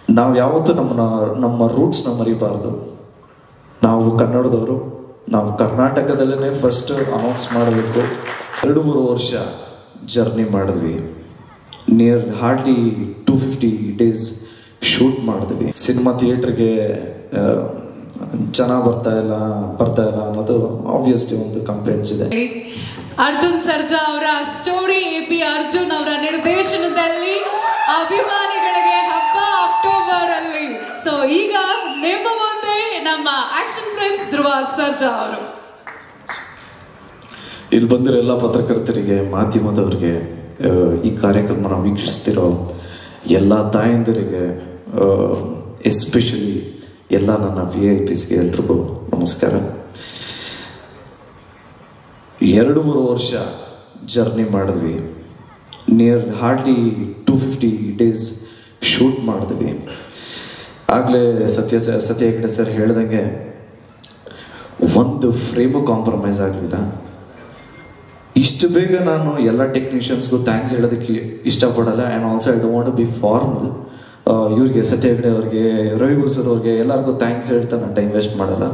ನಾವು ಯಾವತ್ತೂ ನಮ್ಮ ರೂಟ್ಸ್ನ ಮರಿಬಾರ್ದು. ನಾವು ಕನ್ನಡದವರು, ನಾವು ಕರ್ನಾಟಕದಲ್ಲೇ ಫಸ್ಟ್ ಅನೌನ್ಸ್ ಮಾಡಬೇಕು. 2-3 ವರ್ಷ ಜರ್ನಿ ಮಾಡಿದ್ವಿ. ನಿಯರ್ ಹಾರ್ಡ್ಲಿ 250 days ಶೂಟ್ ಮಾಡಿದ್ವಿ. ಸಿನಿಮಾ ಥಿಯೇಟ್ರಿಗೆ ಜನ ಬರ್ತಾ ಇಲ್ಲ ಅನ್ನೋದು ಆಬ್ವಿಯಸ್ಲಿ ಒಂದು ಕಂಪ್ಲೇಂಟ್ಸ್ ಇದೆ. ಅರ್ಜುನ್ ಸರ್ಜಾ ಅವರ ಸ್ಟೋರಿ, AP ಅರ್ಜುನ್ ಅವರ ನಿರ್ದೇಶನದಲ್ಲಿ ಅಭಿಮಾನಿಗಳಿಗೆ ಹಬ್ಬ ಅಕ್ಟೋಬರ್ ಅಲ್ಲಿ. ಸೊ ಈಗ ನಿಮ್ಮ ಮುಂದೆ ನಮ್ಮ ಆಕ್ಷನ್ ಫ್ರೆಂಡ್ಸ್ ಧ್ರುವ ಸರ್ಜಾ ಅವರು. ಇಲ್ಲಿ ಬಂದಿರೋ ಎಲ್ಲ ಪತ್ರಕರ್ತರಿಗೆ, ಮಾಧ್ಯಮದವರಿಗೆ, ಈ ಕಾರ್ಯಕ್ರಮನ ವೀಕ್ಷಿಸ್ತಿರೋ ಎಲ್ಲ ತಾಯಂದಿರಿಗೆ, ಎಸ್ಪೆಷಲಿ ಎಲ್ಲ ನನ್ನ VIPsಗೆ ಎಲ್ರಿಗೂ ನಮಸ್ಕಾರ. 2-3 ವರ್ಷ ಜರ್ನಿ ಮಾಡಿದ್ವಿ. ನಿಯರ್ ಹಾರ್ಡ್ಲಿ 250 days ಶೂಟ್ ಮಾಡಿದ್ವಿ. ಆಗಲೇ ಸತ್ಯ ಹೆಗಡೆ ಸರ್ ಹೇಳ್ದಂಗೆ ಒಂದು ಫ್ರೇಮು ಕಾಂಪ್ರಮೈಸ್ ಆಗಲಿಲ್ಲ. ಇಷ್ಟು ಬೇಗ ನಾನು ಎಲ್ಲ ಟೆಕ್ನಿಷಿಯನ್ಸ್ಗೂ ಥ್ಯಾಂಕ್ಸ್ ಹೇಳೋದಕ್ಕೆ ಇಷ್ಟಪಡಲ್ಲ. And also I don't want to be formal. ಇವ್ರಿಗೆ, ಸತ್ಯ ಹೆಗಡೆ ಅವ್ರಿಗೆ, ರವಿ ಬೂಸರ್ ಅವ್ರಿಗೆ ಎಲ್ಲರಿಗೂ ಥ್ಯಾಂಕ್ಸ್ ಹೇಳ್ತಾ ನಾನು ಟೈಮ್ ವೇಸ್ಟ್ ಮಾಡಲ್ಲ.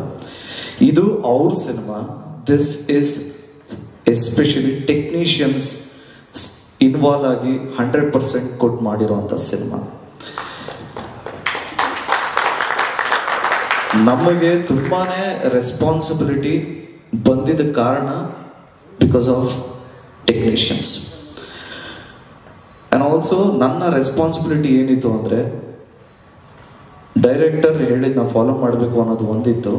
ಇದು ಅವ್ರ cinema. This is especially technicians involve ಆಗಿ 100% ಕೊಟ್ಟು ಮಾಡಿರೋಂಥ ಸಿನಿಮಾ. ನಮಗೆ ತುಂಬಾ ರೆಸ್ಪಾನ್ಸಿಬಿಲಿಟಿ ಬಂದಿದ್ದ ಕಾರಣ because of technicians. And also ನನ್ನ ರೆಸ್ಪಾನ್ಸಿಬಿಲಿಟಿ ಏನಿತ್ತು ಅಂದರೆ, ಡೈರೆಕ್ಟರ್ ಹೇಳಿದ್ದು ನಾವು ಫಾಲೋ ಮಾಡಬೇಕು ಅನ್ನೋದು ಒಂದಿತ್ತು.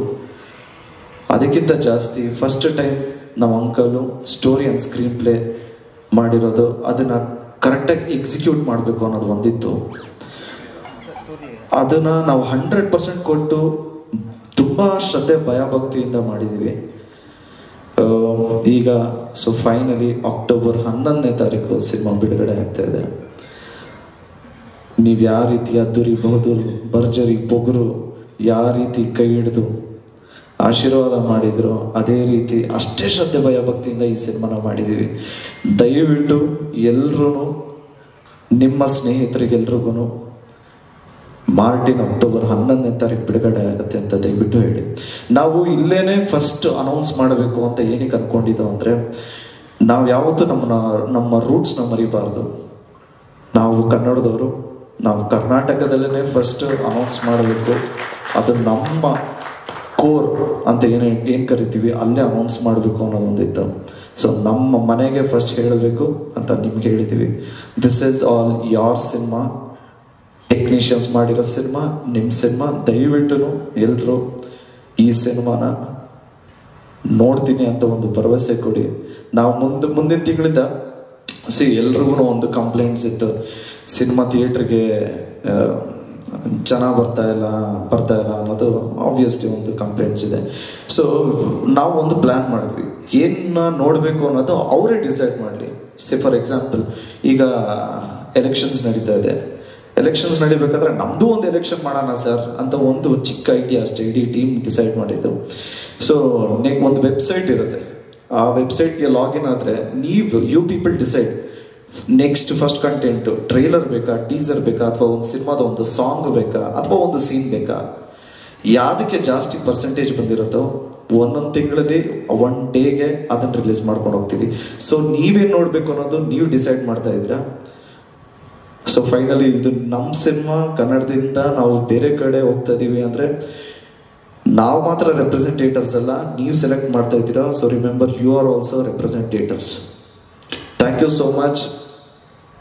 ಅದಕ್ಕಿಂತ ಜಾಸ್ತಿ ಫಸ್ಟ್ ಟೈಮ್ ನಮ್ಮ uncle story and screen play ಮಾಡಿರೋದು, ಅದನ್ನು ಕರೆಕ್ಟಾಗಿ ಎಕ್ಸಿಕ್ಯೂಟ್ ಮಾಡಬೇಕು ಅನ್ನೋದು ಒಂದಿತ್ತು. ಅದನ್ನು ನಾವು 100% ಕೊಟ್ಟು ತುಂಬ ಶ್ರದ್ಧೆ ಭಯಭಕ್ತಿಯಿಂದ ಮಾಡಿದ್ದೀವಿ. ಈಗ ಸೊ ಫೈನಲಿ ಅಕ್ಟೋಬರ್ 11ನೇ ತಾರೀಕು ಸಿನಿಮಾ ಬಿಡುಗಡೆ ಆಗ್ತಾ ಇದೆ. ನೀವು ಯಾವ ರೀತಿ ಅದ್ದೂರಿ ಬಹದ್ದೂರು ಭರ್ಜರಿ ಪೊಗರು ಯಾವ ರೀತಿ ಕೈ ಹಿಡಿದು ಆಶೀರ್ವಾದ ಮಾಡಿದ್ರು, ಅದೇ ರೀತಿ ಅಷ್ಟೇ ಶ್ರದ್ಧೆ ಭಯಭಕ್ತಿಯಿಂದ ಈ ಸಿನಿಮಾನ ಮಾಡಿದ್ದೀವಿ. ದಯವಿಟ್ಟು ಎಲ್ಲರೂ ನಿಮ್ಮ ಸ್ನೇಹಿತರಿಗೆಲ್ರಿಗೂ ಮಾರ್ಟಿನ್ ಅಕ್ಟೋಬರ್ 11ನೇ ತಾರೀಕು ಬಿಡುಗಡೆ ಆಗುತ್ತೆ ಅಂತ ದಯವಿಟ್ಟು ಹೇಳಿ. ನಾವು ಇಲ್ಲೇನೆ ಫಸ್ಟ್ ಅನೌನ್ಸ್ ಮಾಡಬೇಕು ಅಂತ ಏನಕ್ಕೆ ಅನ್ಕೊಂಡಿದ್ದೋ ಅಂದರೆ, ನಾವು ಯಾವತ್ತೂ ನಮ್ಮ ರೂಟ್ಸ್ನ ಮರಿಬಾರ್ದು. ನಾವು ಕನ್ನಡದವರು, ನಾವು ಕರ್ನಾಟಕದಲ್ಲೇ ಫಸ್ಟ್ ಅನೌನ್ಸ್ ಮಾಡಬೇಕು. ಅದು ನಮ್ಮ ಕೋರ್ ಅಂತ ಏನು ಕರಿತೀವಿ, ಅಲ್ಲೇ ಅನೌನ್ಸ್ ಮಾಡಬೇಕು ಅನ್ನೋದೊಂದಿತ್ತು. ಸೊ ನಮ್ಮ ಮನೆಗೆ ಫಸ್ಟ್ ಹೇಳಬೇಕು ಅಂತ ನಿಮ್ಗೆ ಹೇಳಿದ್ದೀವಿ. This is all your cinema, technicians ಮಾಡಿರೋ ಸಿನಿಮಾ, ನಿಮ್ಮ ಸಿನಿಮಾ. ದಯವಿಟ್ಟು ಎಲ್ಲರೂ ಈ ಸಿನಿಮಾನ ನೋಡ್ತೀನಿ ಅಂತ ಒಂದು ಭರವಸೆ ಕೊಡಿ. ನಾವು ಮುಂದಿನ ತಿಂಗಳಿಂದ ಎಲ್ರಿಗೂ ಒಂದು ಕಂಪ್ಲೇಂಟ್ಸ್ ಇತ್ತು, ಸಿನಿಮಾ ಥಿಯೇಟ್ರಿಗೆ ಜನ ಬರ್ತಾ ಇಲ್ಲ ಅನ್ನೋದು ಆಬ್ವಿಯಸ್ಲಿ ಒಂದು ಕಂಪ್ಲೇಂಟ್ಸ್ ಇದೆ. ಸೊ ನಾವು ಒಂದು ಪ್ಲ್ಯಾನ್ ಮಾಡಿದ್ವಿ, ಏನ ನೋಡಬೇಕು ಅನ್ನೋದು ಅವರೇ ಡಿಸೈಡ್ ಮಾಡಲಿ. ಫಾರ್ ಎಕ್ಸಾಂಪಲ್, ಈಗ ಎಲೆಕ್ಷನ್ಸ್ ನಡೀತಾ ಇದೆ. ಎಲೆಕ್ಷನ್ಸ್ ನಡಿಬೇಕಾದ್ರೆ ನಮ್ಮದು ಒಂದು ಎಲೆಕ್ಷನ್ ಮಾಡೋಣ ಸರ್ ಅಂತ ಒಂದು ಚಿಕ್ಕ ಐಡಿಯಾ ಅಷ್ಟೇ ಇಡೀ ಟೀಮ್ ಡಿಸೈಡ್ ಮಾಡಿದ್ದು. ಸೊ ಒಂದು ವೆಬ್ಸೈಟ್ ಇರುತ್ತೆ, ಆ ವೆಬ್ಸೈಟ್ಗೆ ಲಾಗಿನ್ ಆದರೆ you people decide next first content trailer ಬೇಕಾ, ಟೀಸರ್ ಬೇಕಾ, ಅಥವಾ ಒಂದು ಸಿನಿಮಾದ ಒಂದು ಸಾಂಗ್ ಬೇಕಾ, ಅಥವಾ ಒಂದು ಸೀನ್ ಬೇಕಾ. ಯಾವುದಕ್ಕೆ ಜಾಸ್ತಿ ಪರ್ಸೆಂಟೇಜ್ ಬಂದಿರುತ್ತೋ ಒಂದೊಂದು ತಿಂಗಳಲ್ಲಿ 1 ಡೇಗೆ ಅದನ್ನು ರಿಲೀಸ್ ಮಾಡ್ಕೊಂಡು ಹೋಗ್ತೀವಿ. ಸೊ ನೀವೇನು ನೋಡಬೇಕು ಅನ್ನೋದು ನೀವು ಡಿಸೈಡ್ ಮಾಡ್ತಾ ಇದ್ದೀರಾ. ಸೊ ಫೈನಲಿ ಇದು ನಮ್ಮ ಸಿನಿಮಾ. ಕನ್ನಡದಿಂದ ನಾವು ಬೇರೆ ಕಡೆ ಹೋಗ್ತಾ ಇದೀವಿ ಅಂದರೆ ನಾವು ಮಾತ್ರ ರೆಪ್ರೆಸೆಂಟೇಟರ್ಸ್ ಅಲ್ಲ, ನೀವು ಸೆಲೆಕ್ಟ್ ಮಾಡ್ತಾ ಇದ್ದೀರಾ. So remember, you are also representators. Thank you so much.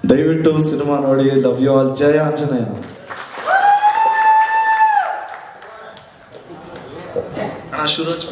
ದಯವಿಟ್ಟು ಸಿನಿಮಾ ನೋಡಿ. Love you all. ಜಯ ಆಂಜನೇಯ. ಅಣ್ಣ ಶಿವರಾಜ್